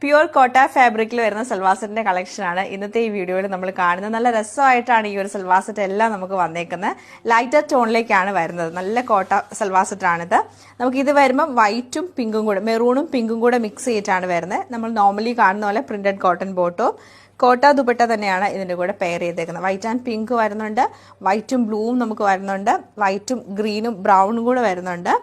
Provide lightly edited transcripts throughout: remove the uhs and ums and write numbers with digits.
Pure കോട്ട ഫാബ്രിക്കിൽ വരുന്ന സൽവാർ സെറ്റിന്റെ കളക്ഷനാണ് ഇന്നത്തെ ഈ വീഡിയോയിൽ നമ്മൾ കാണുന്നത്. നല്ല രസമായിട്ടാണ് ഈ ഒരു സൽവാർ സെറ്റ് എല്ലാം നമുക്ക് വന്നേക്കുന്നത്. ലൈറ്റർ ടോണിലേക്കാണ് വരുന്നത്. നല്ല കോട്ട സൽവാർ സെറ്റാണിത്. നമുക്ക് ഇത് വരുമ്പോൾ വൈറ്റും പിങ്കും കൂടെ, മെറൂണും പിങ്കും കൂടെ മിക്സ് ചെയ്തിട്ടാണ് വരുന്നത്. നമ്മൾ നോർമലി കാണുന്ന പോലെ പ്രിന്റഡ് കോട്ടൺ ബോട്ടോ കോട്ട ദുപ്പട്ട തന്നെയാണ് ഇതിന്റെ കൂടെ പെയർ ചെയ്തേക്കുന്നത്. വൈറ്റ് ആൻഡ് പിങ്ക് വരുന്നുണ്ട്, വൈറ്റും ബ്ലൂവും നമുക്ക് വരുന്നുണ്ട്, വൈറ്റും ഗ്രീനും ബ്രൗണും കൂടെ വരുന്നുണ്ട്,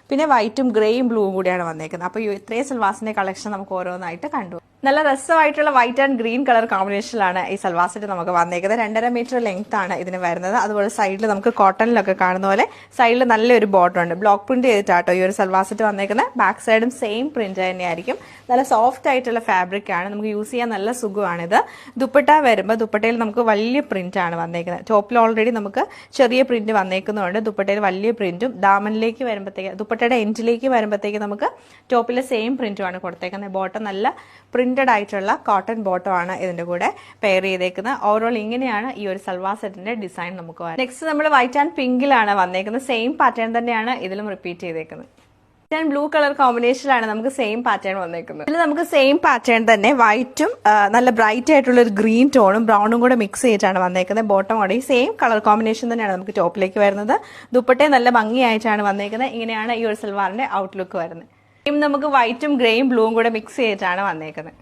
പിന്നെ വൈറ്റും ഗ്രേയും ബ്ലൂവും കൂടിയാണ് വന്നേക്കുന്നത്. അപ്പോൾ ഇത്രയും സൽവാസിന്റെ കളക്ഷൻ നമുക്ക് ഓരോന്നായിട്ട് കണ്ടു. നല്ല രസമായിട്ടുള്ള വൈറ്റ് ആൻഡ് ഗ്രീൻ കളർ കോമ്പിനേഷനിലാണ് ഈ സൽവാർ സെറ്റ് നമുക്ക് വന്നേക്കുന്നത്. 2.5 മീറ്റർ ലെങ്ത് ആണ് ഇതിന് വരുന്നത്. അതുപോലെ സൈഡിൽ നമുക്ക് കോട്ടണിലൊക്കെ കാണുന്ന പോലെ സൈഡിൽ നല്ലൊരു ബോർഡർ ഉണ്ട്. ബ്ലോക്ക് പ്രിന്റ് ചെയ്തിട്ടാട്ടോ ഈ ഒരു സൽവാർ സെറ്റ് വന്നേക്കുന്നത്. ബാക്ക് സൈഡും സെയിം പ്രിന്റ് തന്നെയായിരിക്കും. നല്ല സോഫ്റ്റ് ആയിട്ടുള്ള ഫാബ്രിക് ആണ്, നമുക്ക് യൂസ് ചെയ്യാൻ നല്ല സുഖമാണിത്. ദുപ്പട്ട വരുമ്പോൾ ദുപ്പട്ടയിൽ നമുക്ക് വലിയ പ്രിന്റ് ആണ് വന്നേക്കുന്നത്. ടോപ്പിൽ ഓൾറെഡി നമുക്ക് ചെറിയ പ്രിന്റ് വന്നേക്കുന്നതുകൊണ്ട് ദുപ്പട്ടയിൽ വലിയ പ്രിന്റും, ദാമനിലേക്ക് വരുമ്പോഴത്തേക്ക് ദുപ്പട്ടയുടെ എൻഡിലേക്ക് വരുമ്പോഴത്തേക്ക് നമുക്ക് ടോപ്പിലെ സെയിം പ്രിന്റുമാണ് കൊടുത്തേക്കുന്നത്. ബോട്ടം നല്ല പ്രിന്റഡ് ആയിട്ടുള്ള കോട്ടൺ ബോട്ടം ആണ് ഇതിന്റെ കൂടെ പെയർ ചെയ്തേക്കുന്നത്. ഓവറോൾ ഇങ്ങനെയാണ് ഈ ഒരു സൽവാർ സെറ്റിന്റെ ഡിസൈൻ നമുക്ക് വരുന്നത്. നെക്സ്റ്റ് നമ്മൾ വൈറ്റ് ആൻഡ് പിങ്കിലാണ് വന്നേക്കുന്നത്. സെയിം പാറ്റേൺ തന്നെയാണ് ഇതിലും റിപ്പീറ്റ് ചെയ്തേക്കുന്നത്. വൈറ്റ് ആൻഡ് ബ്ലൂ കളർ കോമ്പിനേഷനിലാണ് നമുക്ക് സെയിം പാറ്റേൺ വന്നേക്കുന്നത്. ഇതിൽ നമുക്ക് സെയിം പാറ്റേൺ തന്നെ വൈറ്റും നല്ല ബ്രൈറ്റ് ആയിട്ടുള്ള ഒരു ഗ്രീൻ ടോണും ബ്രൗണും കൂടെ മിക്സ് ചെയ്തിട്ടാണ് വന്നേക്കുന്നത്. ബോട്ടം കൂടെ സെയിം കളർ കോമ്പിനേഷൻ തന്നെയാണ് നമുക്ക് ടോപ്പിലേക്ക് വരുന്നത്. ദുപ്പട്ടയെ നല്ല ഭംഗിയായിട്ടാണ് വന്നേക്കുന്നത്. ഇങ്ങനെയാണ് ഈ ഒരു സൽവാറിന്റെ ഔട്ട്ലുക്ക് വരുന്നത്. നമുക്ക് വൈറ്റും ഗ്രേയും ബ്ലൂവും കൂടെ മിക്സ് ചെയ്തിട്ടാണ് വന്നേക്കുന്നത്.